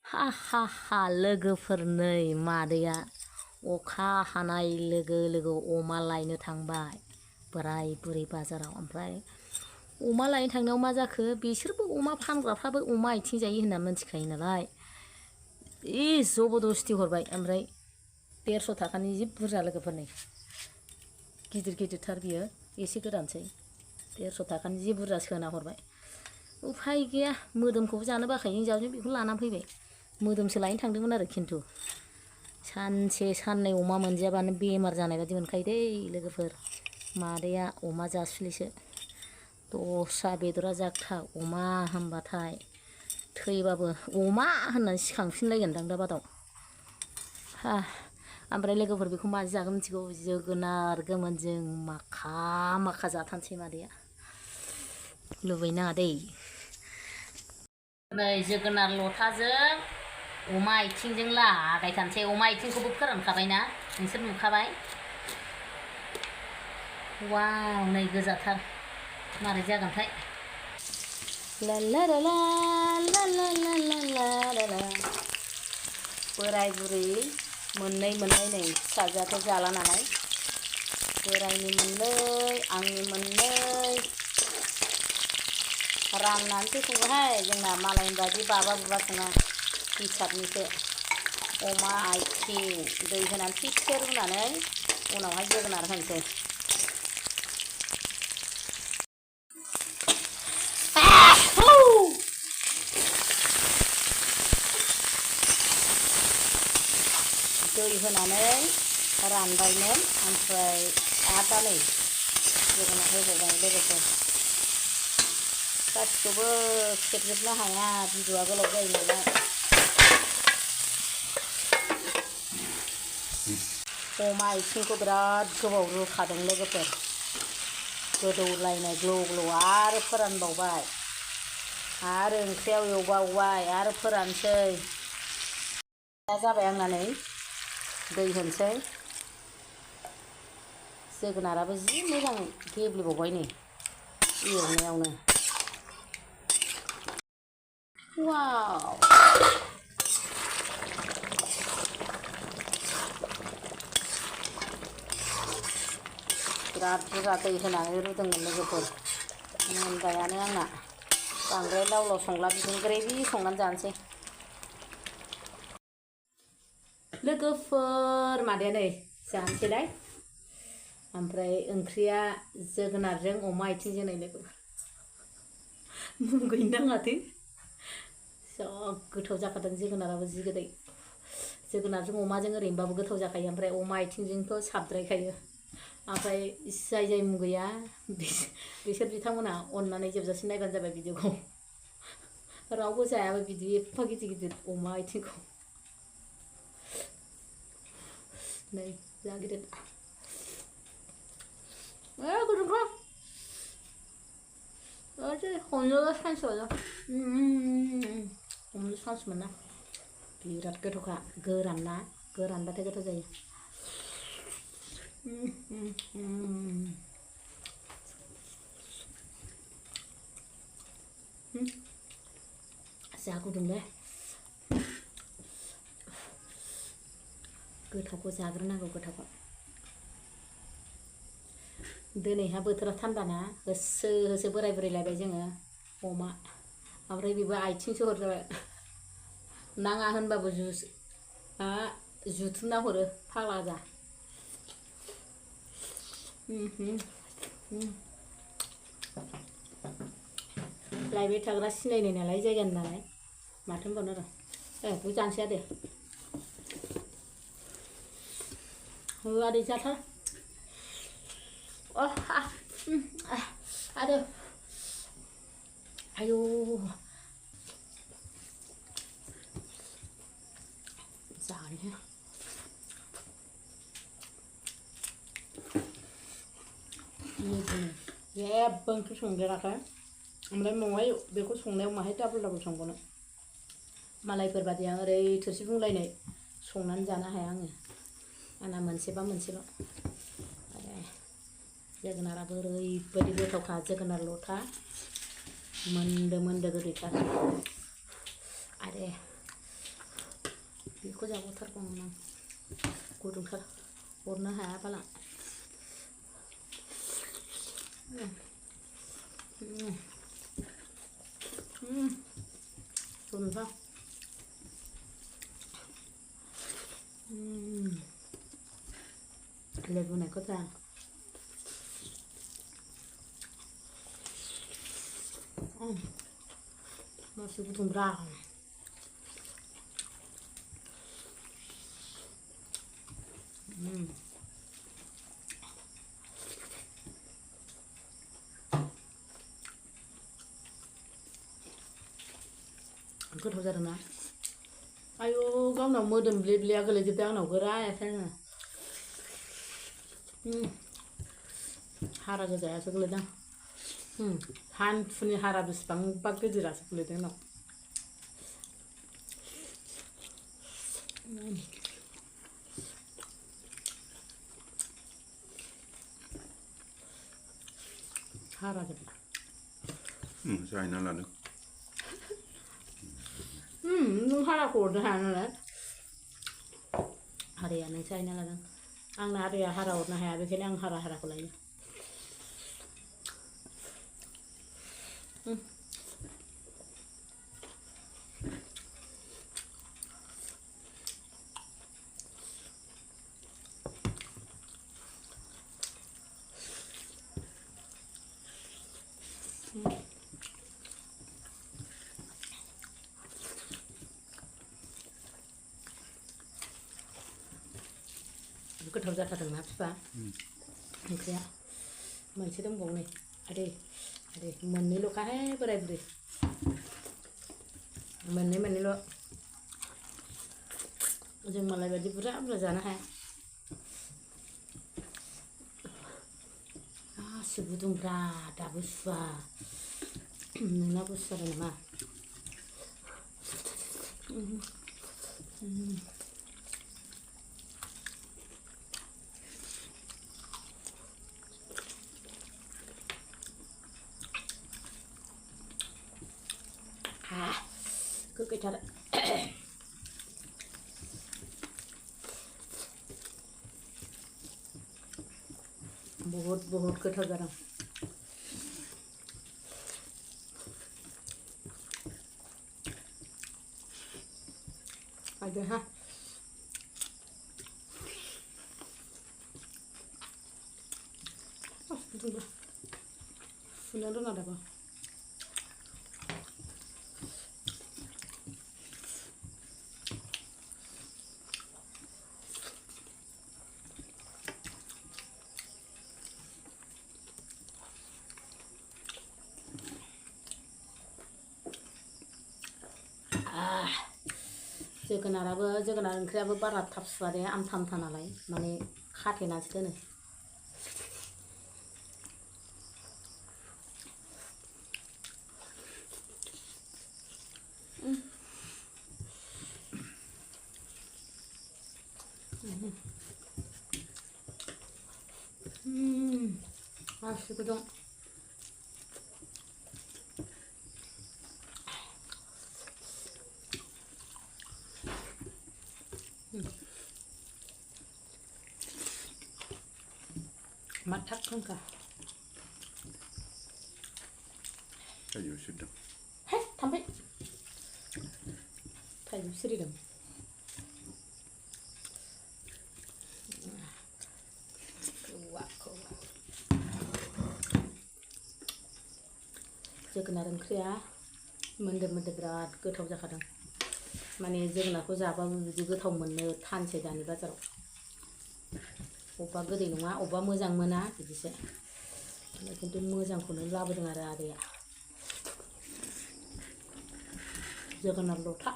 हा हा हा लोगोफोर नै मादैया अखा हानाय लोगो लोगो अमा लायनो थांबाय बोराय बुरै बाजाराव। ओमफ्राय अमा लायनो थांनायाव मा जाखो, बिसोरबो अमा फानग्राफ्राबो अमा आथिं जायो होनना मिथिखायो नालाय जबरदस्ति हरबाय। ओमफ्राय 150 थाखानि जि बुरजा लोगोफोरनि गिदिर गिदिरथार बियो, एसे गोरानसै 150 थाखानि जि बुरजा सोना हरबाय। उफाय गैया, मोदोमखौबो जानो बाखायो हिनजावजों, बेखौ लानानै फैबाय। मोदोमसो लायनो थांदोंमोन आरो, खिन्थु सानसे साननै अमा मोनजायाबानो बेमार जानाय बायदि मोनखायो दै लोगोफोर। मादैया अमा जासुलिसो, दस्रा बेदरा जागथा अमा होनबाथाय थैबाबो अमा होननानै सिखांफिनलायगोनदां दा बादाव। ओमफ्राय लोगोफोर बेखौ माजों जागोन मिथिगौ? जोगोनार गोमोनजों माखा माखा जाथारनोसै मादैया। लुबैनाङा दै। नै जोगोनार लथाजों अमा आथिंजों लागायथारनोसै। अमा आथिंखौबो फोरानखाबायना, नोंसोर नुखाबाय। वाव, नै गोजाथार, मारै जागोनथाय। ला ला ला ला ला ला ला ला ला ला। बोराय बुरै मोननै नै फिसाजोआथ' जाला नालाय, बोरायनि मोननै आंनि मोननै राननानैसो सङोहाय जोंना, मालायनि बायदि बाबा बुबा सङा, हिसाबनिसो। अमा आथिं दै होनानै थिगसे रुनानै उनावहाय जोगोनार होनोसै। दै होनानै रानबायमोन, ओमफ्राय आरो दा नै जोगोनार होबावबाय लोगोफोर। गासिखौबो खेबजोबनो हाया, भिडिअआ गोलाव जायो नालाय। अमा आथिंखौ बिराद गोबाव रुखादों लोगोफोर, गोदौलायनाय ग्लौ ग्लौ, आरो फोरानबावबाय, आरो ओंख्रियाव एवबावबाय, आरो फोरानसै। दा जाबाय आंना नै, दै होनोसै। जोगोनाराबो जि मोजां गेब्लेबावबाय नै एवनायावनो। वाव, बिराद बुरजा दै होनानै रुदोंमोन लोगोफोर, मोनबायानो आंना। बांद्राय लाव लाव संला, बिदिनो ग्रेभि संनानै जानोसै। लोगोफोर मादैया नै जानोसैलाय। ओमफ्राय ओंख्रिया जोगोनारजों अमा आथिंजों नै लोगोफोर, मुगैनो नाङाथो, जा गोथाव जाखादों। जोगोनाराबो जि गोदै, जोगोनारजों अमाजों ओरैनोबाबो गोथाव जाखायो, ओमफ्राय अमा आथिंजोंथ' साबद्रायखायो। ओमफ्राय जाय मुगैया बिसोर बिथांमोना अननानै जोबजासिम नायबानो जाबाय भिडिअखौ। रावबो जायाबो बिदि एफा गिदिर गिदिर अमा आथिंखौ। नै जागिरदो, गुदुंखा हमनोबो चान्स मोना, हमनो चान्स मोना। बिराद गोथावखा, गोरान ना, गोरानबाथाय गोथाव जायो। जा गुदुंलै, गोथावखौ जाग्रोनांगौ, गोथावखौ। दिनैहा बोथोरा थान्दाना, होसो होसो बोराय बुरैलायबाय जोङो अमा, ओमफ्राय बेबो आथिंसो हरजाबाय। नाङा होनबाबो जुथुमना हरो, फाग्ला जा। लायबाय थाग्रा सिनायनाय नालाय, जायगानि नालाय, माथो होनबावनो आरो। बेखौ जानोसै आरो आदै जाथार। आरो आयौ जानो जेबो ओंख्रि संदेराखै, ओमफ्राय न'आवहाय बेखौ संनायाव माहाय डाबल डाबल संबावनो। मालायफोर बादि आं ओरै थोरसि बुंलायनाय संनानै जानो हाया आङो, आंना मोनसेबा मोनसेल'। आरो जोगोनाराबो ओरैबायदि गोथावखा, जोगोनार लथा मोनदो गोदैथार आरे बेखौ जाबावथारगौमोन आं गुदुंथार अरनो हाया बाला गुदुंथार लेबु होनायखौ जा masih butuh berang गोथाव जादोंना आयु गावनाव मोदोम ब्ले-ब्लेया गोलैजोबबाय आंनाव गोरा एखायनो हारा गोजायासो गोलैदों हान्थुनि हारा बेसेबांबा गिदिरासो गोलैदों आंनाव हारा गोजा जाहैना लादों नों हाराखौ हरनो हाया नालाय हाराया नोंसो जाहैना लादों आंना हाराया हारा हरनो हाया बेखायनो आं हाराखौ लायो गोथाव जाथारदोंना फिफा ओंख्रिया मोनसे दंबावो नै आदै मोननैल'खाहाय बोराय बुरै मोननैल' जों मालाय बायदि बुरजा जानो हाया गासिबो गुदुंब्रा दाबो सुवा नोंना गुसु जादों नामा गोखैथार बहुत गोथाव जादों आगे हा सुनो रोङा दाबो जोगोनार ओंख्रियाबो बारा थाब सुवा दे आमथा नालाय माने खाथेनासो दोनो आसि गुदुं माथाक खोंखा थाइजौ सिरिदों हे थांबाय थाइजौ सिरिदों जोगोनार ओंख्रिया मोनदो बिराद गोथाव जाखादों माने जोगोनारखौ जाबाबो बिदि गोथाव मोननो थानसै दानि बाजाराव अबेबा गोदै नङा अबेबा मोजां मोना बिदिसो खिन्थु मोजांखौनो लाबोदों आरो आदैया जोगोनार लथा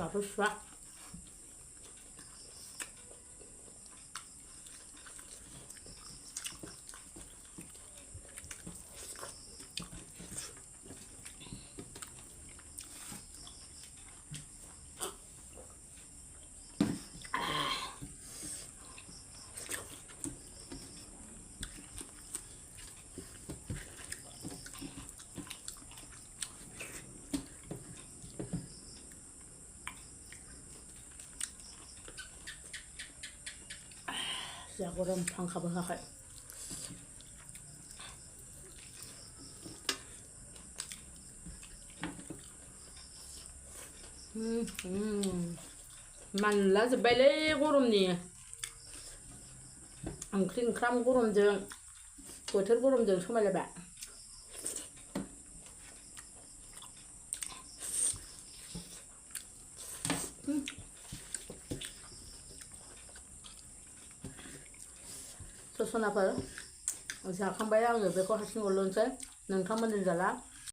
फिसाफोर फिसा जा गरम फांखाबो होआखै मानला जोब्बायलै गरमनि ओंख्रि ओंखाम गरमजों बोथोर गरमजों समायलायबाय sonapwr जाखांबाय आङो बेखौ हारसिं हरलोंसै नोंथांमोनजों जाला